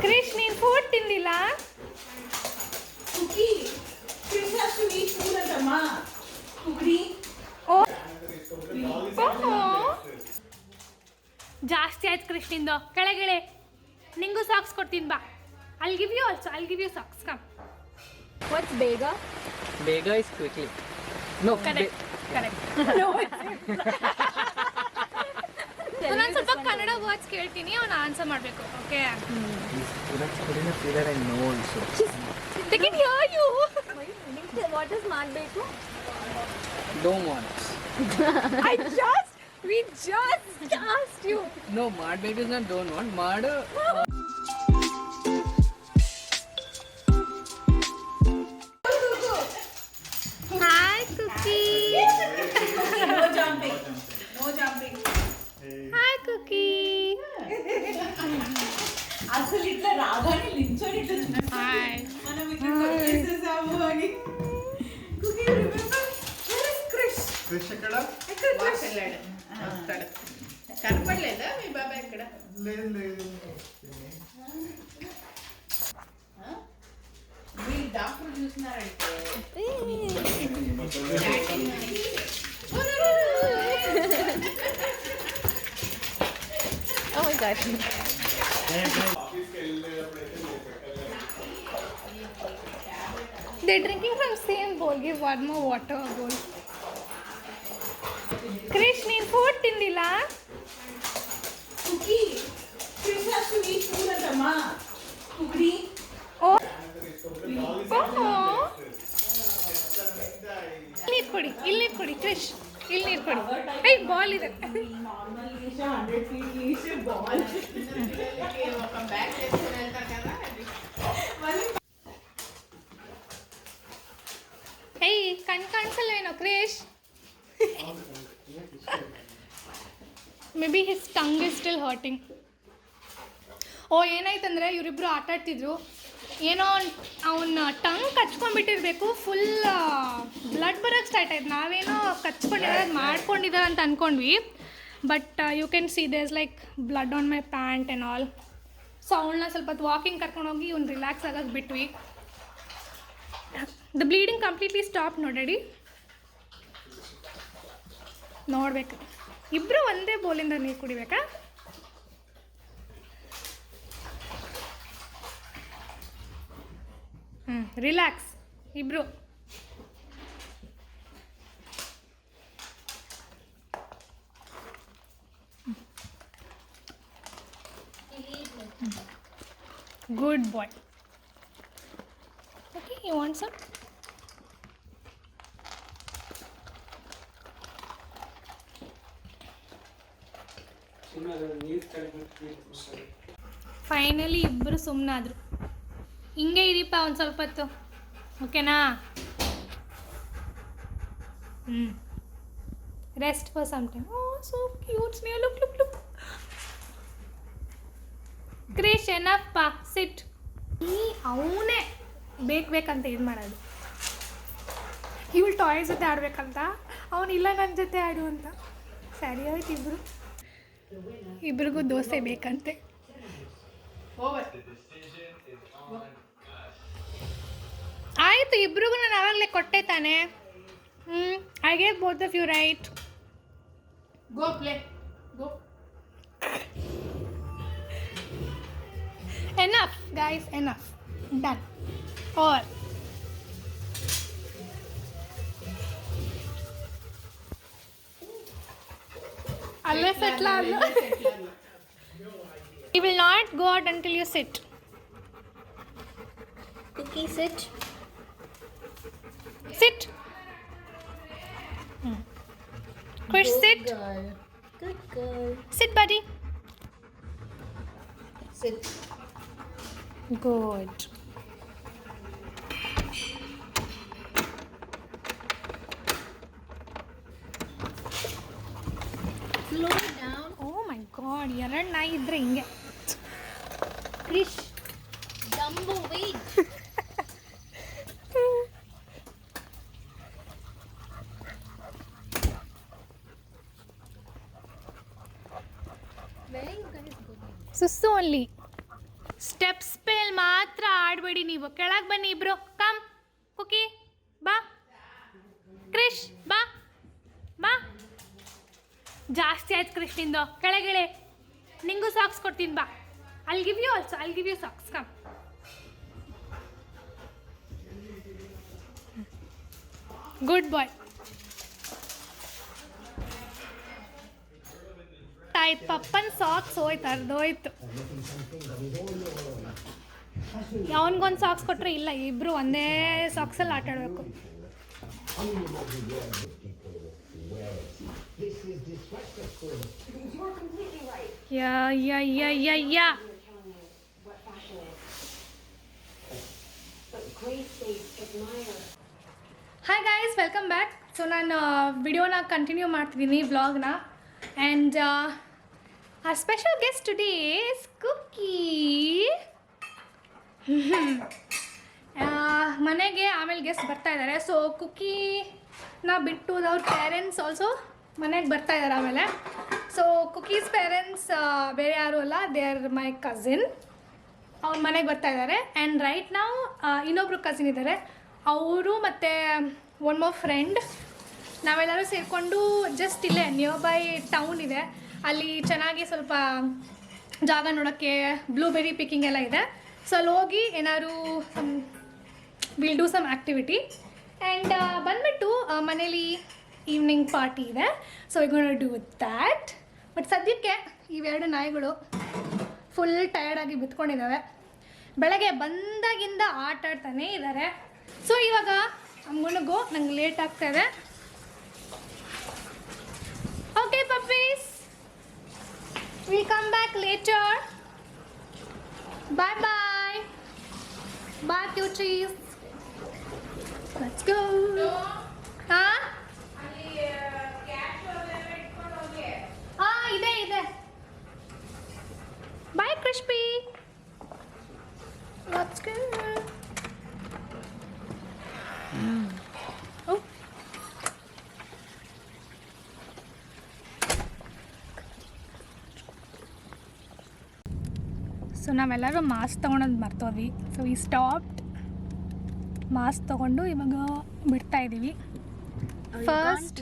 ಕ್ರಿಶ್ ನೀನ್ ಫುಡ್ ತಿಂದಿಲ್ಲ? Cookie Krish has to eat food ಅಂತಮ್ಮ. ಕುಕಿ ಜಾಸ್ತಿ ಆಯ್ತು ಕ್ರಿಶ್ ನಿಂದು. ಕೆಳಗಿಳೆ, ನಿಂಗೂ ಸಾಕ್ಸ್ ಕೊಡ್ತೀನಿ ಬಾ. I'll give you also. I'll give you socks. Come. What's Bega? Bega is quickly. No, Correct. Correct. ನಾನು ಸ್ವಲ್ಪ ಕನ್ನಡ ವರ್ಡ್ಸ್ ಕೇಳ್ತೀನಿ, ಅವನು ಆನ್ಸರ್ ಮಾಡಬೇಕು. Okay? That's good enough that I know also. They can hear you. What is Madbeko? Don't want. We just asked you. No, Mad Bega is not don't want. Mad. Hi, Cookie. No jumping. No jumping. Hi, Cookie. అసలు ఇట్లా రాగానే లించోని ఇట్లా చూస్తాడు. Hi. మనం ఇక్కడ వచ్చేసేసాము అని. Cookie remember where is Krish? Krish ఎక్కడ? ఎక్కడ క్రిష్? వెళ్ళాడు వస్తాడు. కనపడలేదా మీ బాబాయ్ ఇక్కడ? లేదు లేదు. వీళ్ళు doctor చూస్తున్నారంటే Oh my gosh. They're drinking from same bowl. Give one more water bowl. Krish, ನೀನ್ ಫುಡ್ ತಿಂದಿಲ್ಲ? Cookie Krish has to eat food ಅಂತಮ್ಮ. ಕುಕಿ ಓ ನೀರು ಕೊಡಿ, ಇಲ್ಲಿ ನೀರು ಕೊಡಿ ಕ್ರಿಶ್, ಇಲ್ಲಿ ನೀರು ಕೊಡಿ. ಏಯ್ ಬಾಲ್ ಇದೆ. నార్మల్ ఈష 100 ఫీట్ ఈష బాల్ ఒక బ్యాగ్ చేసుకుని వెళ్తారు కదా అది. ಏಯ್ ಕಣ್ ಕಾಣಿಸಲ್ಲ ಏನೋ ಕ್ರಿಶ್? Maybe his tongue is still hurting. ಓ ಏನಾಯ್ತಂದರೆ ಇವರಿಬ್ಬರು ಆಟ ಆಡ್ತಿದ್ರು, ಏನೋ ಅವನ ಟಂಗ್ ಕಚ್ಕೊಂಡ್ಬಿಟ್ಟಿರ್ಬೇಕು, ಫುಲ್ ಬ್ಲಡ್ ಬರೋಕ್ಕೆ ಸ್ಟಾರ್ಟ್ ಆಯ್ತು. ನಾವೇನೋ ಕಚ್ಕೊಂಡಿದ್ದಾರೆ, ಮಾಡ್ಕೊಂಡಿದ್ದಾರೆ ಅಂತ ಅಂದ್ಕೊಂಡ್ವಿ, but you can see there's like blood on my pant and all. So ಅವಳನ್ನ ಸ್ವಲ್ಪ ಹೊತ್ತು ವಾಕಿಂಗ್ ಕರ್ಕೊಂಡೋಗಿ ಇವ್ನು ರಿಲ್ಯಾಕ್ಸ್ ಆಗಕ್ಕೆ ಬಿಟ್ವಿ. ದ ಬ್ಲೀಡಿಂಗ್ ಕಂಪ್ಲೀಟ್ಲಿ ಸ್ಟಾಪ್ ನೋಡಿ. ನೋಡ್ಬೇಕು, ಇಬ್ಬರು ಒಂದೇ ಬೋಲಿಂದ ನೀರು ಕುಡಿಬೇಕಾ? ರಿಲ್ಯಾಕ್ಸ್ ಇಬ್ರು. Good boy. Okay, you want some? Finally ಇಬ್ಬರು ಸುಮ್ಮನಾದ್ರು. ಹಿಂಗೆ ಇರಿಪ್ಪ ಒಂದು ಸ್ವಲ್ಪ ಹೊತ್ತು, ಓಕೆನಾ? Rest for some time. Oh so cute Sneha, look look look. Krish enough ಪಾ, ಸಿಟ್. ಅವನೇ ಬೇಕಂತ ಇದು ಮಾಡೋದು. ಇವಳು ಟಾಯ್ಸ್ ಜೊತೆ ಆಡ್ಬೇಕಂತ, ಅವನಿಲ್ಲ ನನ್ನ ಜೊತೆ ಆಡು ಅಂತ. ಸರಿ ಹೋಯ್ತು, ಇಬ್ರಿಗೂ ದೋಸೆ ಬೇಕಂತೆ. ಆಯಿತು, ಇಬ್ರಿಗೂ ನಾನು ಆವಾಗಲೇ ಕೊಟ್ಟೆ ತಾನೆ. I gave both of you right. Go play, go. Enough, guys, enough. Done. Or ಅಲ್ಲೇ ಸೆಟ್ಲ ಅಲ್ಲ. You will not go out until you sit. Cookie, sit. Sit. Krish, sit. Girl. Good girl. Sit, buddy. Sit. Good. Slow down. Oh my god, ಎರಡು ನಾಯಿ ಇದ್ರೆ ಹಿಂಗೆ. Krish. Dumbo, wait. Where are you guys going? Susu only. Steps ಮೇಲೆ ಮಾತ್ರ ಆಡಬೇಡಿ ನೀವು. ಕೆಳಗೆ ಬನ್ನಿ ಇಬ್ರು. ಕಮ್ ಕುಕಿ ಬಾ. ಕ್ರಿಶ್ ಬಾ ಬಾ. ಜಾಸ್ತಿ ಆಯ್ತು ಕ್ರಿಶ್ನಿಂದು. ಕೆಳಗಿಳೆ. ನಿಂಗೂ ಸಾಕ್ಸ್ ಕೊಡ್ತೀನಿ ಬಾ. I'll give you also. I'll give you socks. Come. Good boy. ಆಯ್ತು ಪಪ್ಪನ ಸಾಕ್ಸ್ ಹೋಯ್ತು, ಅರ್ಧೋಯ್ತು. ಅವನಿಗೊಂದು ಸಾಕ್ಸ್ ಕೊಟ್ಟರೆ ಇಲ್ಲ, ಇಬ್ಬರು ಒಂದೇ ಸಾಕ್ಸಲ್ಲಿ ಆಟ ಆಡಬೇಕು. Yeah yeah yeah yeah yeah. Hi guys, welcome back. So ನಾನು ವಿಡಿಯೋನ ಕಂಟಿನ್ಯೂ ಮಾಡ್ತಿದ್ದೀನಿ, ವ್ಲಾಗ್ನ. And our special guest today is Cookie. ಮನೆಗೆ ಆಮೇಲೆ ಗೆಸ್ಟ್ ಬರ್ತಾ ಇದ್ದಾರೆ. ಸೊ ಕುಕ್ಕೀನ ಬಿಟ್ಟು ಅವ್ರ ಪೇರೆಂಟ್ಸ್ ಆಲ್ಸೋ ಮನೆಗೆ ಬರ್ತಾ ಇದ್ದಾರೆ ಆಮೇಲೆ. ಸೊ ಕುಕ್ಕೀಸ್ ಪೇರೆಂಟ್ಸ್ ಬೇರೆ ಯಾರೂ ಅಲ್ಲ, ದೇ ಆರ್ ಮೈ ಕಸಿನ್. ಅವ್ರ ಮನೆಗೆ ಬರ್ತಾ ಇದ್ದಾರೆ. ಆ್ಯಂಡ್ ರೈಟ್ ನಾವು ಇನ್ನೊಬ್ರು ಕಸಿನ್ ಇದ್ದಾರೆ, ಅವರು ಮತ್ತು ಒನ್ ಮೋರ್ ಫ್ರೆಂಡ್, ನಾವೆಲ್ಲರೂ ಸೇರಿಕೊಂಡು ಜಸ್ಟ್ ಇಲ್ಲೇ ನಿಯರ್ ಬೈ ಟೌನ್ ಇದೆ, ಅಲ್ಲಿ ಚೆನ್ನಾಗಿ ಸ್ವಲ್ಪ ಜಾಗ ನೋಡೋಕ್ಕೆ ಬ್ಲೂಬೆರಿ ಪಿಕ್ಕಿಂಗ್ ಎಲ್ಲ ಇದೆ. ಸೊ ಅಲ್ಲಿ ಹೋಗಿ ಏನಾದ್ರು will do some activity. And ಬಂದುಬಿಟ್ಟು ಮನೇಲಿ ಈವ್ನಿಂಗ್ ಪಾರ್ಟಿ ಇದೆ. So we gonna do with that. But ಸದ್ಯಕ್ಕೆ ಇವೆರಡು ನಾಯಿಗಳು ಫುಲ್ ಟಯರ್ಡಾಗಿ ಬಿತ್ಕೊಂಡಿದ್ದಾವೆ. ಬೆಳಗ್ಗೆ ಬಂದಾಗಿಂದ ಆಟ ಆಡ್ತಾನೇ ಇದ್ದಾರೆ. ಸೊ ಇವಾಗ ಅಮ್ಮನಿಗೂ ನಂಗೆ ಲೇಟ್ ಆಗ್ತಾಯಿದೆ. Okay puppies, we'll come back later. Bye bye. Bye cuties. Let's go. Huh? ಇದೆ. Bye Crispy. Let's go. Oh. So ನಾವೆಲ್ಲರೂ ಮಾಸ್ಕ್ ತೊಗೊಳೋದು ಮರ್ತೋದ್ವಿ. ಸೊ ಈ ಸ್ಟಾಪ್ಡ್ ಮಾಸ್ಕ್ ತೊಗೊಂಡು ಇವಾಗ ಬಿಡ್ತಾ ಇದ್ದೀವಿ. First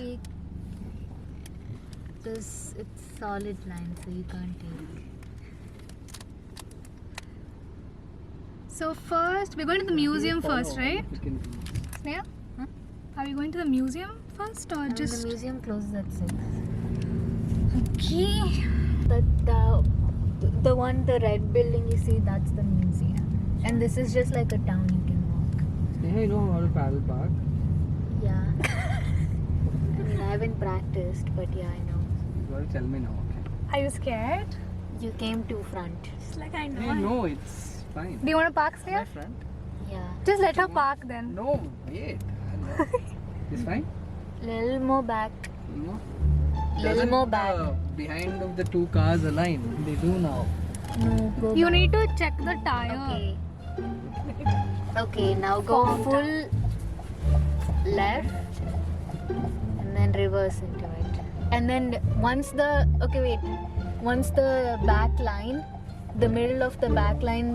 this, it's solid line, so you can't take. So first we're going to the museum first, right? Sneha? Huh? Are we going to the museum first or And just the museum closes at 6. Okay. The one, the red building you see, that's the museum. And this is just like a town you can walk. Yeah, you know how to paddle park? Yeah. I mean, I haven't practiced, but yeah, I know. You gotta tell me now, okay? Are you scared? You came to front. It's like I know. Hey, no, it's fine. Do you want to park, My Sneha? friend? Yeah. Just let her park then. No, wait. It's fine? Little more back. No. Little Doesn't more back. behind of the two cars align? They do now. No, go You back. need to check the tire. Okay. Okay, now go full left and then reverse into it. And then once the back line, the middle of the back line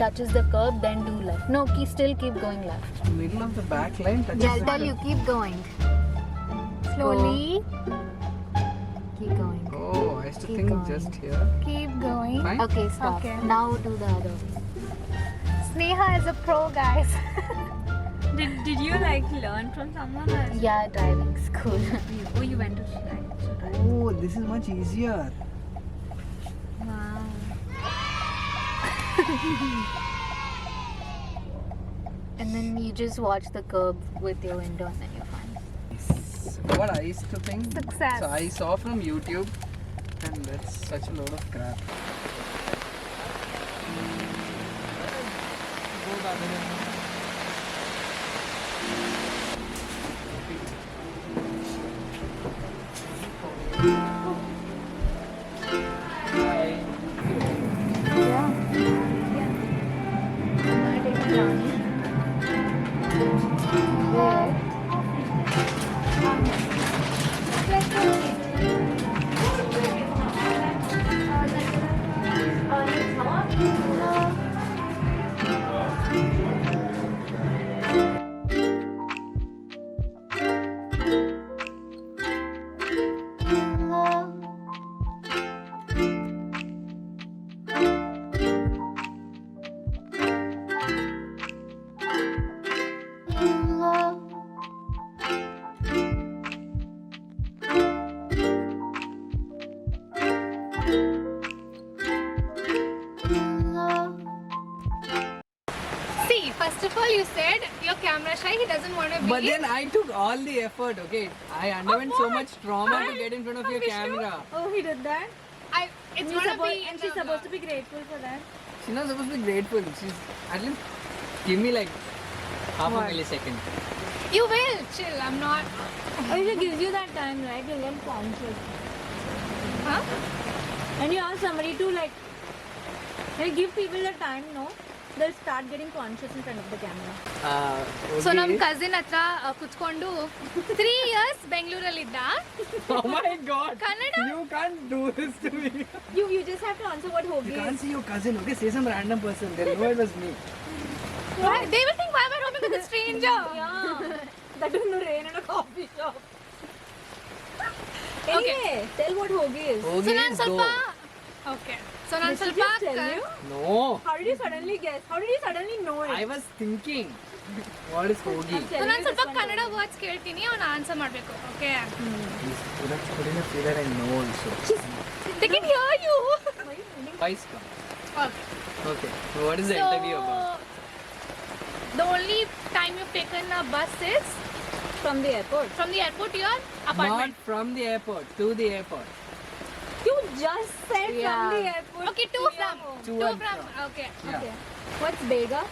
touches the curb, then do left. No, still keep going left. Middle of the back line touches Yeah, I'll the tell you, keep going. Slowly. Keep going. Oh, I used to Keep think going. just here. Keep going. Fine? Okay, stop. Okay. Now do the other way. Sneha is a pro, guys. Did you like learn from someone or Yeah, driving school. you went to drive? Oh, this is much easier. Wow. And then you just watch the curb with your window and then you're fine. What I used to think. Success. So I saw from YouTube, and that's such a load of crap. First of all, you said your camera shy. He doesn't want to be. But then I took all the effort, okay? I underwent so what? much trauma to get in front of your Vishnu? camera. Oh, he did that? It's gonna be. And she's supposed to be grateful for that. She's not supposed to be grateful. She's at least give me like half a millisecond. You will chill. I'm not. Oh, if it gives you that time, right? You'll get conscious. Huh? And you ask somebody to like give people the time, no? They'll start getting conscious in front of the camera. Okay. So ನಮ್ಮ cousin ಹತ್ರ ಕುತ್ಕೊಂಡು 3 years ಬೆಂಗಳೂರಲ್ಲಿದ್ದ. Oh my god. Kannada? You can't do this to me. You just have to answer what You hoagie can't is. see your cousin, okay? Say some random person. They'll know it was me. They will think why am I roaming with a stranger? Yeah. That is no rain in a coffee shop. Okay. Anyway, tell what hoagie is. So Okay, ನಾನು ಸ್ವಲ್ಪ go. Okay so ನಾನು Did she ಸ್ವಲ್ಪ just tell you? No. How did you suddenly guess? How did you suddenly know it? I was thinking. What is hoagie? I'm so telling ನಾನು you ಸ್ವಲ್ಪ this one Kannada hoagie. Words ಕೇಳ್ತೀನಿ ಅವ್ನು answer ಮಾಡಬೇಕು okay Please put in a figure I know also. They can hear you Voice come. Okay Okay. So what is the interview about? the only time you've taken a bus is From the airport. from the airport to your Not apartment. from the airport to the airport. You just said from Yeah. the airport. Okay, to your from. home. To To and from. from. Okay. Yeah. Okay. What's Bega?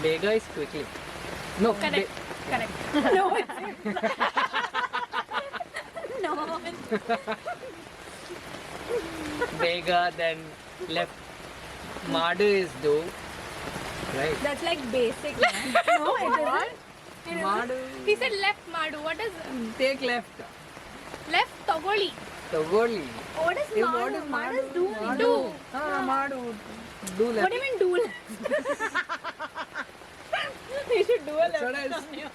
Vega is quickly. No. Correct. Correct. No, it's no. Vega, then left. Madu is do. Right. That's like basic. Man. No, it isn't. Madu. He said left madu. What is Take left. left togoli? Togoli. What is Hey, Madu? what is Madu is doing. Madu. Madu. Do left. What do you mean do left? You should do a That's left. what I said.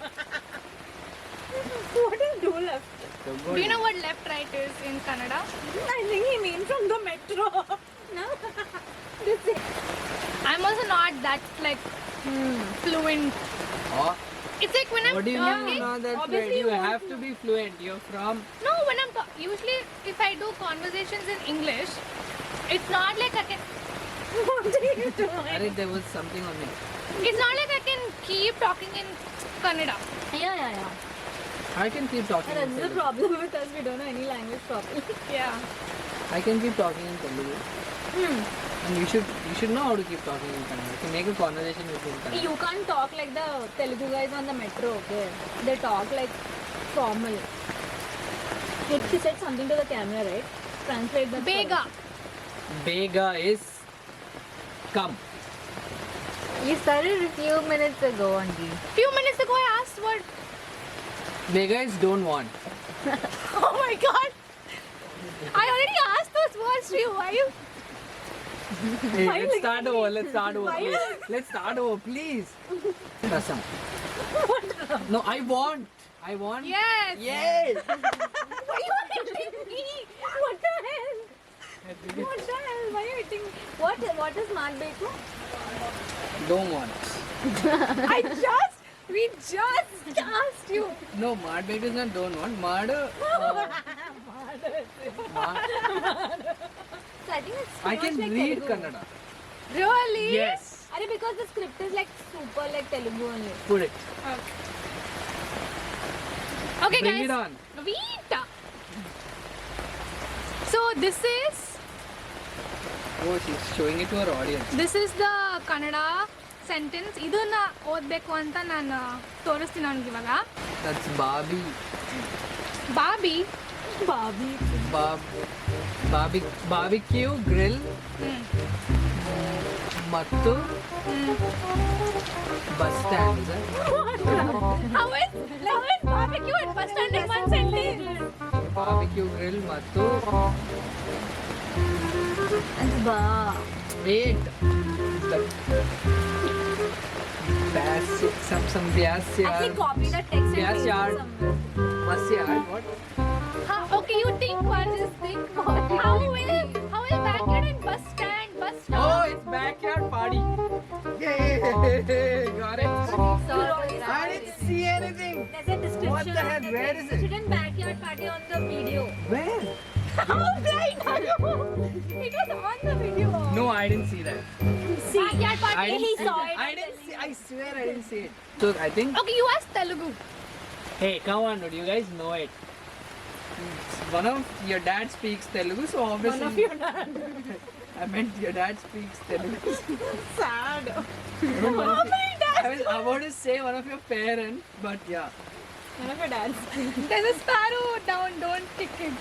What is do left? Togoli. Do you know what left right is in Kannada? I think he means from the metro. No. This is. I'm also not that like fluent. Oh, It's like when I'm what do you talking. mean not that fluent? Obviously You you want have to be fluent. You're from. No, when I'm usually if I do conversations in English, it's not like I can. What are you doing? Arey, there was something on me. It's not like I can keep talking in Kannada. Yeah. I can keep talking. That's in the Telugu. problem with us. We don't know any language properly. Yeah. I can keep talking in Telugu. And you should know how to keep talking in Kannada. You can make a conversation with me in Kannada. You can't talk like the Telugu guys on the metro, okay? They talk like formal. If she said something to the camera, right? Translate that. for Bega. us. Vega is come. You started a few minutes ago only. Few minutes ago I asked what. Vega is don't want. Oh my god. I already asked those words to you. Why you? Hey, Why let's like start me? over. Let's start over. Why Please. like- Let's start over, please. Rasam. No, I want. Yes. Yay! Why are you hitting me? What the hell? What the hell? Why are you hitting me? What is Mark Beko? Don't want. We just asked you. No, Mad Vega is not don't want. Mad. So I think it's I too can much like read Telugu. Kannada. Really? Yes. Are because the script is like super like Telugu only. Put it. Okay, Bring guys. it on. Wait. So this is Oh, she's showing it to her audience. the Kannada sentence. ಇದನ್ನ ಓದಬೇಕು ಅಂತ ನಾನು ತೋರಿಸ್ತೀನಿ ಅವ್ನಿಗೆ ಇವಾಗ. That's Barbie. Barbie. Barbie. Barbecue grill ಮತ್ತು bus stand. How is barbecue and bus stand in one sentence? Barbecue grill ಮತ್ತು It's bar. wait. Some Actually copy the text and paste it Backyard. somewhere. Backyard. What? Okay, you think what is think what? How will backyard and bus stand? Oh, it's backyard party. Yay! Got it. I didn't see anything. There's a description. What the heck? of Where is it? Hidden backyard party on the video. Where? How blind are you? It was on the video. No, I didn't see that. Backyard party. I didn't he see saw that. it I on didn't the see. I swear I didn't see it. So I think. Okay, you asked Telugu. Hey, come on, dude. You guys know it. One of your dad speaks Telugu, so obviously. One of your dad. I meant your dad speaks Telugu. Sad. I was about to say one of your parents, but yeah. One of your dads. There's a sparrow down, don't kick him.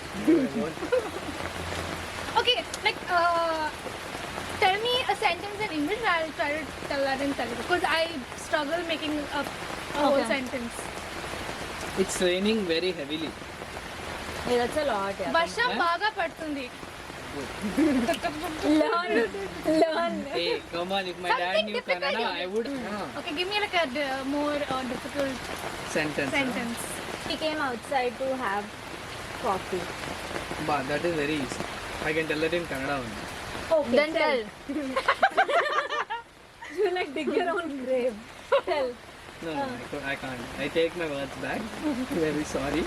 Okay, like, tell me a sentence in English, I'll try to tell that in Telugu. Because I struggle making a whole Okay. sentence. It's raining very heavily. Hey, that's a lot. Yeah. వర్షం బాగా పడుతుంది. Learn. Hey, come on. If my dad Something knew difficult, Kannada, you I would. Okay, give me like a more difficult Sentence. sentence. He came outside to have coffee. But that is very easy. I can tell it in Kannada only. Okay. Then tell. You like dig your own grave. Tell. No, I can't. I take my words back. Very sorry.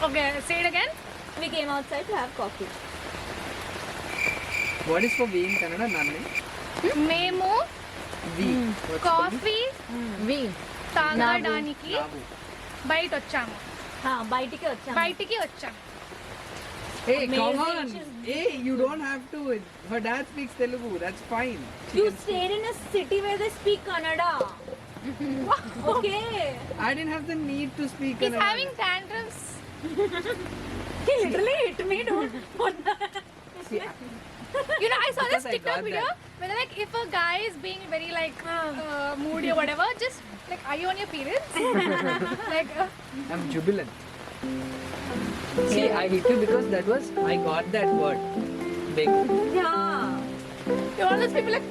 Okay, say it again. We came outside to have coffee. What is for we in Kannada? Nanne? మేము We. What's coffee We. తాగడానికి Nabu. బయట వచ్చాము. బయటికి వచ్చాము. బయటికి వచ్చాము. Hey, come Amazing. on. Hey, you don't have to. Her dad speaks Telugu. That's fine. You stayed in a city where they speak Kannada. Okay. I didn't have the need to speak He's Kannada. having tantrums. He literally hit me, dude. You know, I saw this Because I TikTok got video where like if a guy is being very like moody or whatever, just like, are you on your periods? Like, I'm jubilant. See, I hit you because that was, I got that word. Big. Yeah. you're all those people like,